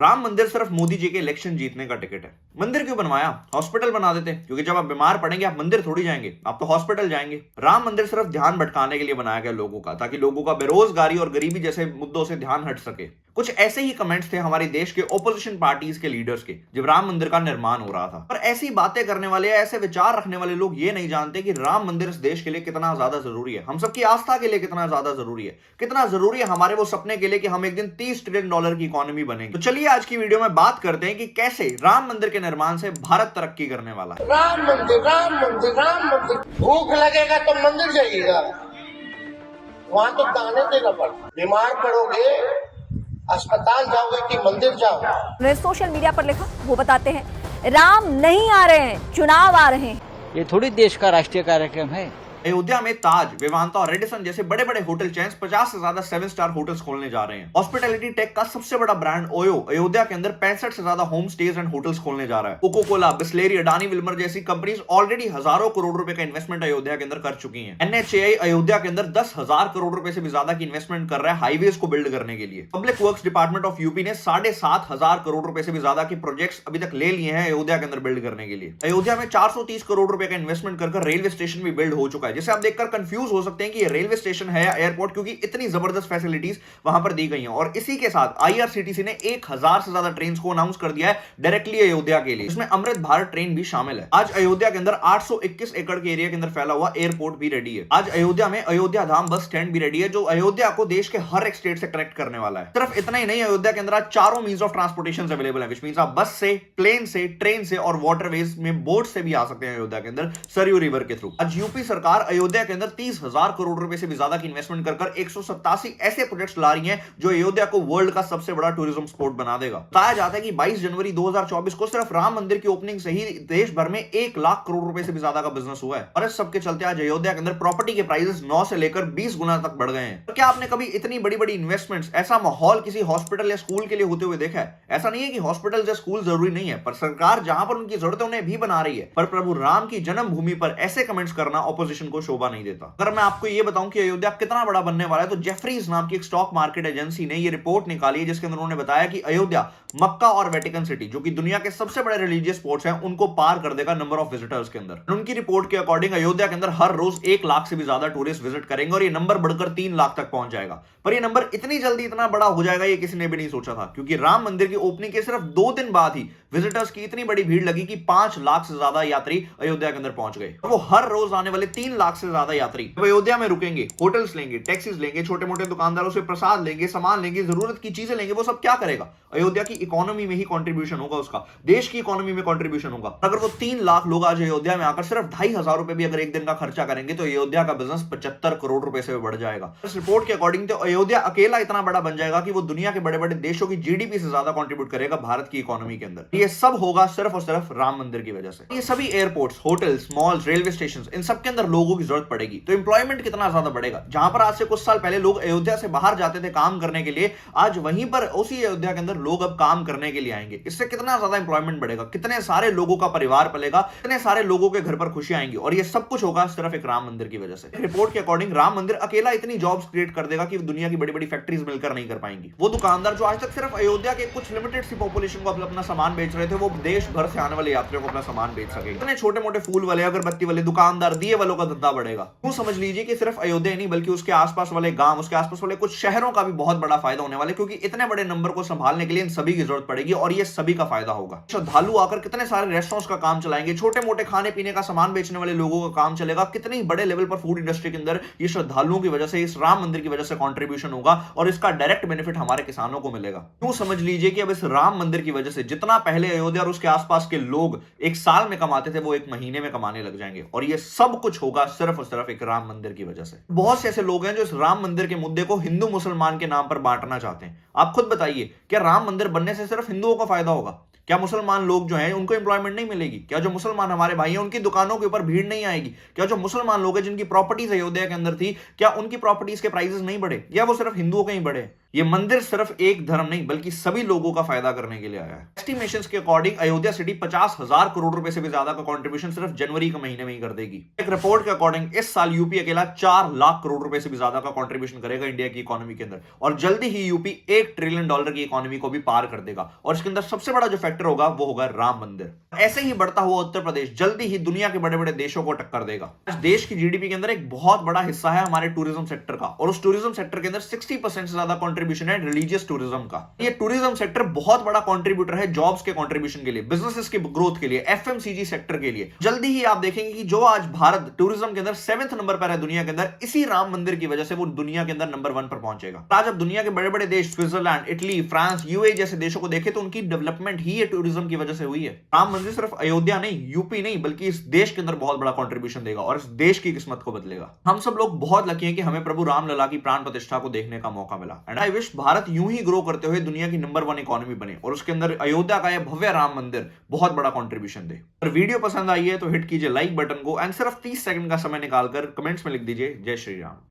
राम मंदिर सिर्फ मोदी जी के इलेक्शन जीतने का टिकट है। मंदिर क्यों बनवाया? हॉस्पिटल बना देते, क्योंकि जब आप बीमार पड़ेंगे आप मंदिर थोड़ी जाएंगे, आप तो हॉस्पिटल जाएंगे। राम मंदिर सिर्फ ध्यान भटकाने के लिए बनाया गया लोगों का, ताकि लोगों का बेरोजगारी और गरीबी जैसे मुद्दों से ध्यान हट सके। कुछ ऐसे ही कमेंट्स थे हमारे देश के ओपोजिशन पार्टीज के लीडर्स के जब राम मंदिर का निर्माण हो रहा था। पर ऐसी बातें करने वाले या ऐसे विचार रखने वाले लोग ये नहीं जानते कि राम मंदिर इस देश के लिए कितना ज्यादा जरूरी है, हम सबकी आस्था के लिए कितना ज्यादा जरूरी है, कितना जरूरी है हमारे वो सपने के लिए कि हम एक दिन $30 ट्रिलियन की इकोनॉमी बनेंगे। तो चलिए आज की वीडियो में बात करते हैं कि कैसे राम मंदिर के निर्माण से भारत तरक्की करने वाला है। राम मंदिर, राम मंदिर, राम मंदिर। भूख लगेगा तो मंदिर जाइएगा, वहां तो दाने देना पड़ता। बीमार पड़ोगे अस्पताल जाओगे कि मंदिर जाओगे? सोशल मीडिया पर लिखा, वो बताते हैं राम नहीं आ रहे हैं, चुनाव आ रहे हैं। ये थोड़ी देश का राष्ट्रीय कार्यक्रम है। अयोध्या में ताज, वेदांता और रेडिसन जैसे बड़े बड़े होटल चेन्स 50 से ज्यादा 7 स्टार होटल्स खोलने जा रहे हैं। हॉस्पिटैलिटी टेक का सबसे बड़ा ब्रांड ओयो अयोध्या के अंदर 65 से ज्यादा होम स्टेज एंड होटल्स खोलने जा रहा है। Coca Cola, Bisleri, Adani Wilmar जैसी कंपनीज ऑलरेडी हजारों करोड़ रुपए का इन्वेस्टमेंट अयोध्या के अंदर कर चुकी है। NHAI अयोध्या के अंदर 10,000 करोड़ रुपए से भी ज्यादा की इन्वेस्टमेंट कर रहा है हाईवेज को बिल्ड करने के लिए। Public works department of UP ने 7,500 करोड़ रुपए से भी ज्यादा के प्रोजेक्ट्स अभी तक ले लिए हैं अयोध्या के अंदर बिल्ड करने के लिए। अयोध्या में 430 करोड़ रुपए का इन्वेस्टमेंट कर रेलवे स्टेशन भी बिल्ड हो चुका है, जिसे आप देखकर कंफ्यूज हो सकते हैं कि ये रेलवे स्टेशन है या एयरपोर्ट, क्योंकि इतनी जबरदस्त फैसिलिटीज वहां पर दी गई हैं। और इसी के साथ IRCTC ने 1000 से ज्यादा ट्रेन को अनाउंस कर दिया है डायरेक्टली अयोध्या के लिए, इसमें अमृत भारत ट्रेन भी शामिल है। आज अयोध्या के अंदर 821 एकड़ के एरिया के अंदर फैला हुआ एयरपोर्ट भी रेडी है। आज अयोध्या में अयोध्या धाम बस स्टैंड भी रेडी है, जो अयोध्या को देश के हर एक स्टेट से कनेक्ट करने वाला है। सिर्फ इतना ही नहीं, अयोध्या के अंदर आज चारों मींस ऑफ ट्रांसपोर्टेशन अवेलेबल है, विच मींस आप बस से, प्लेन से, ट्रेन से और वाटरवेज में बोट से भी आ सकते हैं अयोध्या के अंदर सरयू रिवर के थ्रू। आज यूपी सरकार अयोध्या के अंदर 30,000 करोड़ रुपए से भी ज्यादा की इन्वेस्टमेंट कर 187 ऐसे प्रोजेक्ट्स ला रही हैं जो अयोध्या को वर्ल्ड का सबसे बड़ा टूरिज्म स्पॉट बना देगा। बताया जाता है कि 22 जनवरी 2024 को सिर्फ राम मंदिर की ओपनिंग से ही देश भर में 1 लाख करोड़ रुपए से भी ज्यादा का बिजनेस हुआ है। और इस सबके चलते आज अयोध्या के अंदर प्रॉपर्टी के प्राइसेस 9 से लेकर 20 गुना तक बढ़ गए हैं। तो क्या आपने कभी इतनी बड़ी बड़ी इन्वेस्टमेंट्स, ऐसा माहौल किसी हॉस्पिटल या स्कूल के लिए होते हुए देखा है? ऐसा नहीं है कि हॉस्पिटल या स्कूल जरूरी नहीं है, पर सरकार जहां पर उनकी जरूरत है उन्हें भी बना रही है। पर प्रभु राम की जन्मभूमि पर ऐसे कमेंट्स करना ऑपोजिशन को शोभा नहीं देता। अगर मैं आपको यह बताऊं कि अयोध्या कितना बड़ा बनने वाला है, तो जेफरीज नाम की एक स्टॉक मार्केट एजेंसी ने यह रिपोर्ट निकाली है, जिसके अंदर उन्होंने बताया कि अयोध्या मक्का और वेटिकन सिटी, जो कि दुनिया के सबसे बड़े रिलीजियस स्पॉट्स हैं, उनको पार कर देगा नंबर ऑफ विजिटर्स के अंदर। उनकी रिपोर्ट के अकॉर्डिंग अयोध्या के अंदर हर रोज 1 लाख से भी ज्यादा टूरिस्ट विजिट करेंगे और ये नंबर बढ़कर 3 लाख तक पहुंच जाएगा। पर ये नंबर इतनी जल्दी इतना बड़ा हो जाएगा ये किसी ने भी नहीं सोचा था, क्योंकि राम मंदिर की ओपनिंग के सिर्फ 2 दिन बाद ही विजिटर्स की इतनी बड़ी भीड़ लगी कि 5 लाख से ज्यादा यात्री अयोध्या के अंदर पहुंच गए। वो हर रोज आने वाले 3 लाख से ज्यादा यात्री अयोध्या में रुकेंगे, होटल्स लेंगे, टैक्सीज लेंगे, छोटे मोटे दुकानदारों से प्रसाद लेंगे, सामान लेंगे, जरूरत की चीजें लेंगे। वो सब क्या करेगा? अयोध्या की इकोनॉमी में ही कंट्रीब्यूशन होगा, उसका देश की इकोनॉमी में कंट्रीब्यूशन होगा। अगर वो 3 लाख लोग आज अयोध्या में आकर सिर्फ 2,500 रुपए भी अगर एक दिन का खर्चा करेंगे तो अयोध्या का बिजनेस 75 करोड़ रुपए से बढ़ जाएगा। इस रिपोर्ट के अकॉर्डिंग तो अयोध्या अकेला इतना बड़ा बन जाएगा कि वो दुनिया के बड़े बड़े देशों की GDP से ज्यादा कंट्रीब्यूट करेगा भारत की इकोनॉमी के अंदर। ये सब होगा सिर्फ और सिर्फ राम मंदिर की वजह से। ये सभी airports, hotels, malls, railway station, इन सब के अंदर लोगों की जरूरत पड़ेगी, तो एम्प्लॉयमेंट कितना ज्यादा बढ़ेगा। जहां पर आज से कुछ साल पहले लोग अयोध्या से बाहर जाते थे काम करने के लिए, आज वहीं पर उसी अयोध्या के अंदर लोग अब काम करने के लिए आएंगे। इससे कितना ज्यादा एम्प्लॉयमेंट बढ़ेगा, कितने सारे लोगों का परिवार पलेगा, कितने सारे लोगों के घर पर खुशियां आएंगी। और ये सब कुछ होगा सिर्फ एक राम मंदिर की वजह से। रिपोर्ट के अकॉर्डिंग राम मंदिर अकेला इतनी जॉब्स क्रिएट कर देगा कि दुनिया की बड़ी बड़ी फैक्ट्रीज मिलकर नहीं कर पाएंगी। वो दुकानदार जो आज तक सिर्फ अयोध्या के कुछ लिमिटेड सी पॉपुलेशन को अपना सामान बेच रहे थे, वो देश भर से आने वाले यात्रियों को अपना सामान बेच सके। इतने छोटे मोटे फूल वाले, अगरबत्ती वाले दुकानदार, दिए वालों का धंधा बढ़ेगा। तो समझ लीजिए कि सिर्फ अयोध्या नहीं बल्कि उसके आसपास वाले गांव, उसके आसपास वाले कुछ शहरों का भी बहुत बड़ा फायदा होने वाला है, क्योंकि इतने बड़े नंबर को संभालने के लिए इन सभी की जरूरत पड़ेगी और ये सभी का फायदा होगा। श्रद्धालु आकर कितने सारे रेस्टोरेंट्स का काम चलाएंगे, छोटे मोटे खाने पीने का सामान बेचने वाले लोगों का काम चलेगा। कितने बड़े लेवल पर फूड इंडस्ट्री के अंदर ये श्रद्धालुओं की वजह से, इस राम मंदिर की वजह से कंट्रीब्यूशन होगा और इसका डायरेक्ट बेनिफिट हमारे किसानों को मिलेगा। क्यों समझ लीजिए कि अब इस राम मंदिर की वजह से जितना पहले अयोध्या और उसके आसपास के लोग एक साल में कमाते थे, वो 1 महीने में कमाने लग जाएंगे। और ये सब कुछ होगा सिर्फ और सिर्फ एक राम मंदिर की वजह से। बहुत से ऐसे लोग हैं जो इस राम मंदिर के मुद्दे को हिंदू मुसलमान के नाम पर बांटना चाहते हैं। आप खुद बताइए, क्या राम मंदिर बनने से सिर्फ हिंदुओं का फायदा होगा? क्या मुसलमान लोग जो हैं उनको एम्प्लॉयमेंट नहीं मिलेगी? क्या जो मुसलमान हमारे भाई हैं उनकी दुकानों के ऊपर भीड़ नहीं आएगी? क्या जो मुसलमान लोग हैं जिनकी प्रॉपर्टीज अयोध्या के अंदर थी, क्या उनकी प्रॉपर्टीज के प्राइसेस नहीं बढ़े, या वो सिर्फ हिंदुओं के ही बढ़े? ये मंदिर सिर्फ एक धर्म नहीं बल्कि सभी लोगों का फायदा करने के लिए आया है। एस्टिमेशंस के अकॉर्डिंग अयोध्या सिटी 50,000 करोड़ रुपए से भी ज्यादा का कंट्रीब्यूशन सिर्फ जनवरी के महीने में ही कर देगी। एक रिपोर्ट के अकॉर्डिंग इस साल यूपी अकेला 4 लाख करोड़ रुपए से भी ज्यादा का कंट्रीब्यूशन करेगा इंडिया की इकोनॉमी के अंदर, और जल्दी ही यूपी $1 ट्रिलियन की इकोनॉमी को भी पार कर देगा। और इसके अंदर सबसे बड़ा जो फैक्टर होगा वो होगा राम मंदिर। ऐसे ही बढ़ता हुआ उत्तर प्रदेश जल्दी ही दुनिया के बड़े बड़े देशों को टक्कर देगा। आज देश की जीडीपी के अंदर एक बहुत बड़ा हिस्सा है हमारे टूरिज्म सेक्टर का, और उस टूरिज्म सेक्टर के अंदर 60% से ज्यादा कंट्रीब्यूशन है रिलीजियस टूरिज्म का। ये टूरिज्म सेक्टर बहुत बड़ा कंट्रीब्यूटर है जॉब्स के कंट्रीब्यूशन के लिए, बिजनेसेस की ग्रोथ के लिए, एफएमसीजी सेक्टर के लिए। जल्दी ही आप देखेंगे कि जो आज भारत टूरिज्म के अंदर 7th नंबर पर है दुनिया के अंदर, इसी राम मंदिर की वजह से वो दुनिया के अंदर नंबर 1 पर पहुंचेगा। आज अब दुनिया के बड़े बड़े देश स्विट्जरलैंड, इटली, फ्रांस, यूएई जैसे देशों को देखे तो उनकी डेवलपमेंट ही ये टूरिज्म की वजह से हुई है। राम मंदिर सिर्फ अयोध्या नहीं, यूपी नहीं, बल्कि इस देश के अंदर बहुत बड़ा कंट्रीब्यूशन देगा और इस देश की किस्मत को बदलेगा। हम सब लोग बहुत लकी हैं कि हमें प्रभु रामलला की प्राण प्रतिष्ठा को देखने का मौका मिला। एंड आई विश भारत यूं ही ग्रो करते हुए दुनिया की नंबर 1 इकोनॉमी बने और उसके अंदर अयोध्या का यह भव्य राम मंदिर बहुत बड़ा कंट्रीब्यूशन दे। अगर वीडियो पसंद आई है तो हिट कीजिए लाइक बटन को एंड सिर्फ 30 सेकंड का समय निकालकर कमेंट्स में लिख दीजिए जय श्री राम।